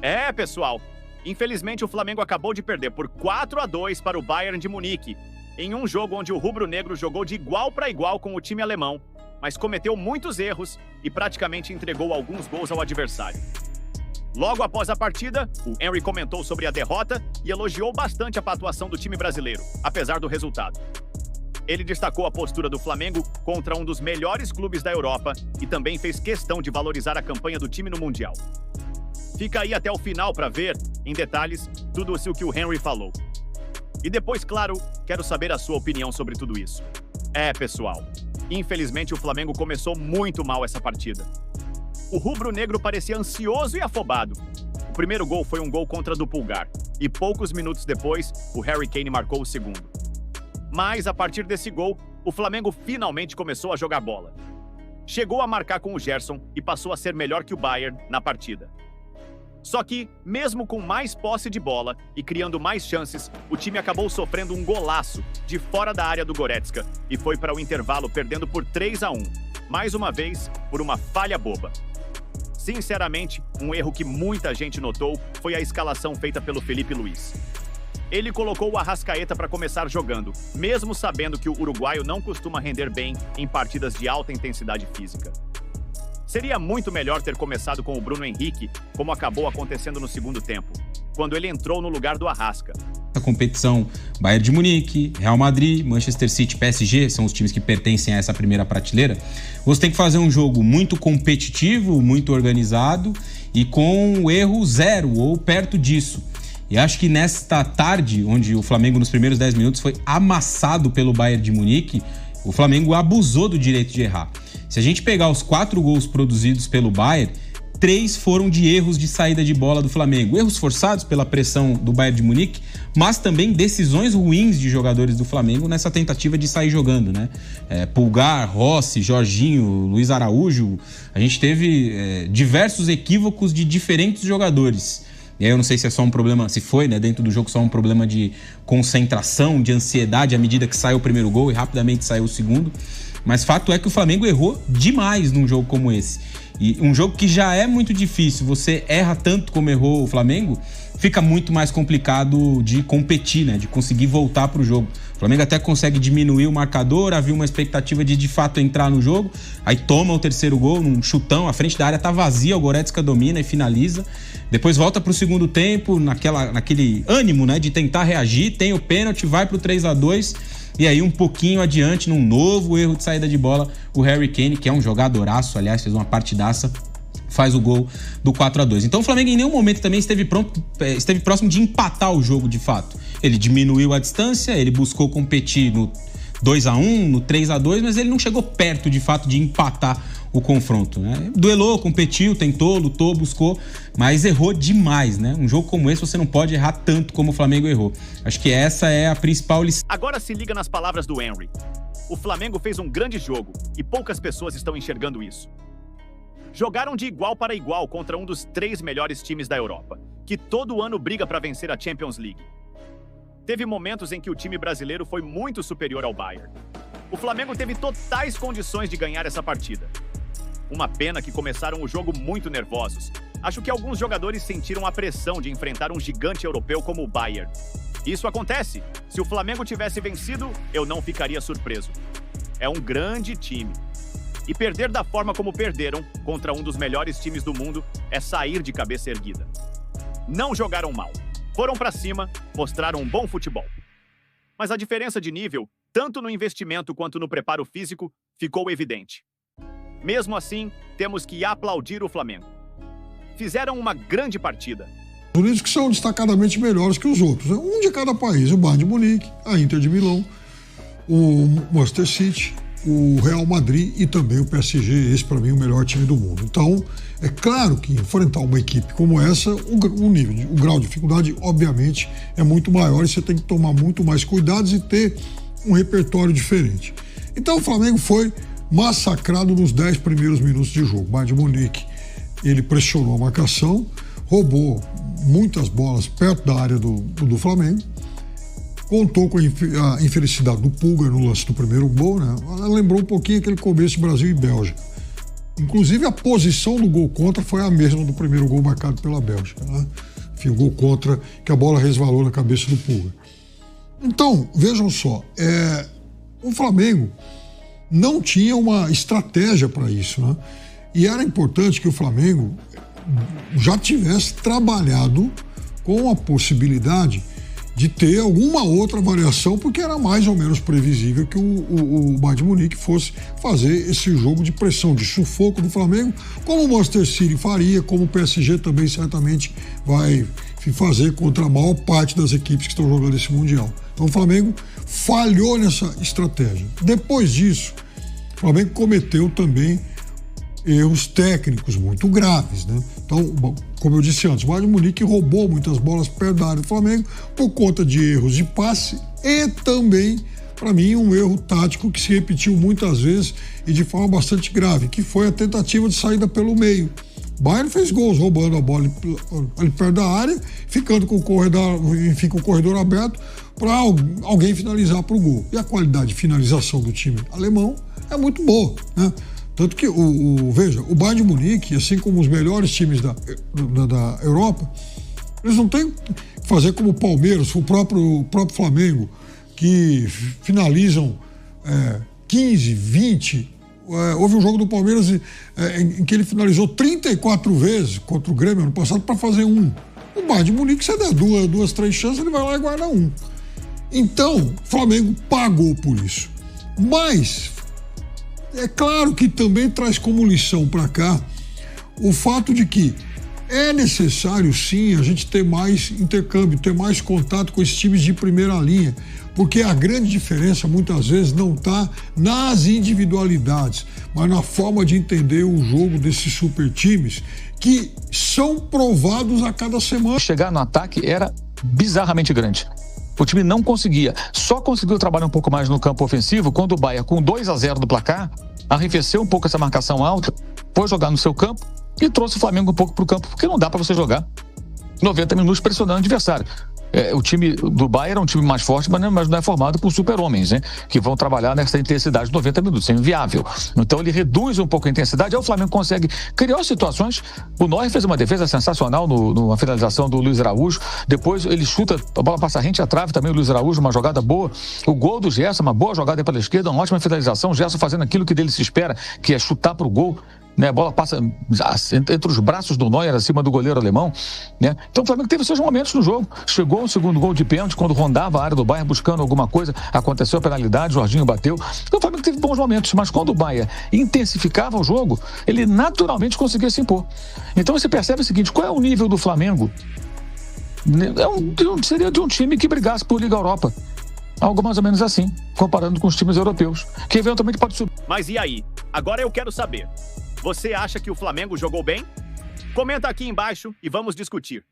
É, pessoal. Infelizmente, o Flamengo acabou de perder por 4-2 para o Bayern de Munique, em um jogo onde o rubro-negro jogou de igual para igual com o time alemão, mas cometeu muitos erros e praticamente entregou alguns gols ao adversário. Logo após a partida, o Henry comentou sobre a derrota e elogiou bastante a atuação do time brasileiro, apesar do resultado. Ele destacou a postura do Flamengo contra um dos melhores clubes da Europa e também fez questão de valorizar a campanha do time no Mundial. Fica aí até o final para ver, em detalhes, tudo isso que o Henry falou. E depois, claro, quero saber a sua opinião sobre tudo isso. É, pessoal, infelizmente o Flamengo começou muito mal essa partida. O rubro-negro parecia ansioso e afobado. O primeiro gol foi um gol contra do Pulgar, e poucos minutos depois, o Harry Kane marcou o segundo. Mas, a partir desse gol, o Flamengo finalmente começou a jogar bola. Chegou a marcar com o Gerson e passou a ser melhor que o Bayern na partida. Só que, mesmo com mais posse de bola e criando mais chances, o time acabou sofrendo um golaço de fora da área do Goretzka e foi para o intervalo perdendo por 3-1, mais uma vez por uma falha boba. Sinceramente, um erro que muita gente notou foi a escalação feita pelo Felipe Luiz. Ele colocou o Arrascaeta para começar jogando, mesmo sabendo que o uruguaio não costuma render bem em partidas de alta intensidade física. Seria muito melhor ter começado com o Bruno Henrique, como acabou acontecendo no segundo tempo, quando ele entrou no lugar do Arrasca. A competição Bayern de Munique, Real Madrid, Manchester City, PSG, são os times que pertencem a essa primeira prateleira. Você tem que fazer um jogo muito competitivo, muito organizado e com erro zero ou perto disso. E acho que nesta tarde, onde o Flamengo nos primeiros 10 minutos foi amassado pelo Bayern de Munique, o Flamengo abusou do direito de errar. Se a gente pegar os 4 gols produzidos pelo Bayern, 3 foram de erros de saída de bola do Flamengo. Erros forçados pela pressão do Bayern de Munique, mas também decisões ruins de jogadores do Flamengo nessa tentativa de sair jogando, né? Pulgar, Rossi, Jorginho, Luiz Araújo. A gente teve diversos equívocos de diferentes jogadores. E aí eu não sei se é só um problema, se foi, né, dentro do jogo só um problema de concentração, de ansiedade à medida que saiu o primeiro gol e rapidamente saiu o segundo. Mas fato é que o Flamengo errou demais num jogo como esse. E um jogo que já é muito difícil, você erra tanto como errou o Flamengo, fica muito mais complicado de competir, né? De conseguir voltar pro jogo. O Flamengo até consegue diminuir o marcador, havia uma expectativa de fato entrar no jogo, aí toma o terceiro gol num chutão, a frente da área tá vazia, o Goretzka domina e finaliza. Depois volta pro segundo tempo, naquele ânimo, né, de tentar reagir, tem o pênalti, vai pro 3-2. E aí, um pouquinho adiante, num novo erro de saída de bola, o Harry Kane, que é um jogadoraço, aliás, fez uma partidaça, faz o gol do 4-2. Então o Flamengo em nenhum momento também esteve próximo de empatar o jogo de fato. Ele diminuiu a distância, ele buscou competir no 2-1, no 3-2, mas ele não chegou perto de fato de empatar o confronto, né? Duelou, competiu, tentou, lutou, buscou, mas errou demais, né? Um jogo como esse você não pode errar tanto como o Flamengo errou. Acho que essa é a principal lição. Agora se liga nas palavras do Henry. O Flamengo fez um grande jogo e poucas pessoas estão enxergando isso. Jogaram de igual para igual contra um dos 3 melhores times da Europa, que todo ano briga para vencer a Champions League. Teve momentos em que o time brasileiro foi muito superior ao Bayern. O Flamengo teve totais condições de ganhar essa partida. Uma pena que começaram o jogo muito nervosos. Acho que alguns jogadores sentiram a pressão de enfrentar um gigante europeu como o Bayern. Isso acontece. Se o Flamengo tivesse vencido, eu não ficaria surpreso. É um grande time. E perder da forma como perderam contra um dos melhores times do mundo é sair de cabeça erguida. Não jogaram mal. Foram pra cima, mostraram um bom futebol. Mas a diferença de nível, tanto no investimento quanto no preparo físico, ficou evidente. Mesmo assim, temos que aplaudir o Flamengo. Fizeram uma grande partida. Por isso que são destacadamente melhores que os outros. Um de cada país, o Bayern de Munique, a Inter de Milão, o Manchester City, o Real Madrid e também o PSG, esse para mim é o melhor time do mundo. Então, é claro que enfrentar uma equipe como essa, o grau de dificuldade, obviamente, é muito maior e você tem que tomar muito mais cuidados e ter um repertório diferente. Então, o Flamengo foi massacrado nos 10 primeiros minutos de jogo. O Bayern de Munique, ele pressionou a marcação, roubou muitas bolas perto da área do Flamengo, contou com a infelicidade do Pulgar no lance do primeiro gol, né? Lembrou um pouquinho aquele começo de Brasil e Bélgica. Inclusive, a posição do gol contra foi a mesma do primeiro gol marcado pela Bélgica, né? Enfim, o gol contra, que a bola resvalou na cabeça do Pulga. Então, vejam só, o Flamengo não tinha uma estratégia para isso, né? E era importante que o Flamengo já tivesse trabalhado com a possibilidade de ter alguma outra variação, porque era mais ou menos previsível que o Bayern de Munique fosse fazer esse jogo de pressão, de sufoco do Flamengo, como o Manchester City faria, como o PSG também certamente vai fazer contra a maior parte das equipes que estão jogando esse Mundial. Então o Flamengo falhou nessa estratégia. Depois disso, o Flamengo cometeu também erros técnicos muito graves, né? Então, como eu disse antes, o Bayern de Munique roubou muitas bolas perto da área do Flamengo por conta de erros de passe e também, para mim, um erro tático que se repetiu muitas vezes e de forma bastante grave, que foi a tentativa de saída pelo meio. O Bayern fez gols roubando a bola ali perto da área, ficando com o corredor aberto para alguém finalizar para o gol. E a qualidade de finalização do time alemão é muito boa, né? Tanto que, veja, o Bayern de Munique, assim como os melhores times da Europa, eles não têm que fazer como o Palmeiras, o próprio Flamengo, que finalizam 15, 20. Houve um jogo do Palmeiras em que ele finalizou 34 vezes contra o Grêmio ano passado para fazer um. O Bayern de Munique, se der duas, três chances, ele vai lá e guarda um. Então, o Flamengo pagou por isso. Mas é claro que também traz como lição para cá o fato de que é necessário, sim, a gente ter mais intercâmbio, ter mais contato com esses times de primeira linha, porque a grande diferença muitas vezes não está nas individualidades, mas na forma de entender o jogo desses super times que são provados a cada semana. Chegar no ataque era bizarramente grande. O time não conseguia. Só conseguiu trabalhar um pouco mais no campo ofensivo quando o Bayern, com 2-0 do placar, arrefeceu um pouco essa marcação alta, foi jogar no seu campo e trouxe o Flamengo um pouco para o campo, porque não dá para você jogar 90 minutos pressionando o adversário. O time do Bayern é um time mais forte, mas não é formado por super-homens, né? Que vão trabalhar nessa intensidade de 90 minutos, é inviável. Então ele reduz um pouco a intensidade, aí o Flamengo consegue criar situações. O Neuer fez uma defesa sensacional numa finalização do Luiz Araújo, depois ele chuta, a bola passa rente à trave também, o Luiz Araújo, uma jogada boa. O gol do Gerson, uma boa jogada pela esquerda, uma ótima finalização, o Gerson fazendo aquilo que dele se espera, que é chutar para o gol. Né, a bola passa entre os braços do Neuer, acima do goleiro alemão, né? Então o Flamengo teve seus momentos no jogo. Chegou o segundo gol de pênalti, quando rondava a área do Bayern buscando alguma coisa, aconteceu a penalidade, o Jorginho bateu. Então o Flamengo teve bons momentos, mas quando o Bayern intensificava o jogo, ele naturalmente conseguia se impor. Então você percebe o seguinte: qual é o nível do Flamengo? Seria de um time que brigasse por Liga Europa. Algo mais ou menos assim, comparando com os times europeus, que eventualmente pode subir. Mas e aí? Agora eu quero saber. Você acha que o Flamengo jogou bem? Comenta aqui embaixo e vamos discutir.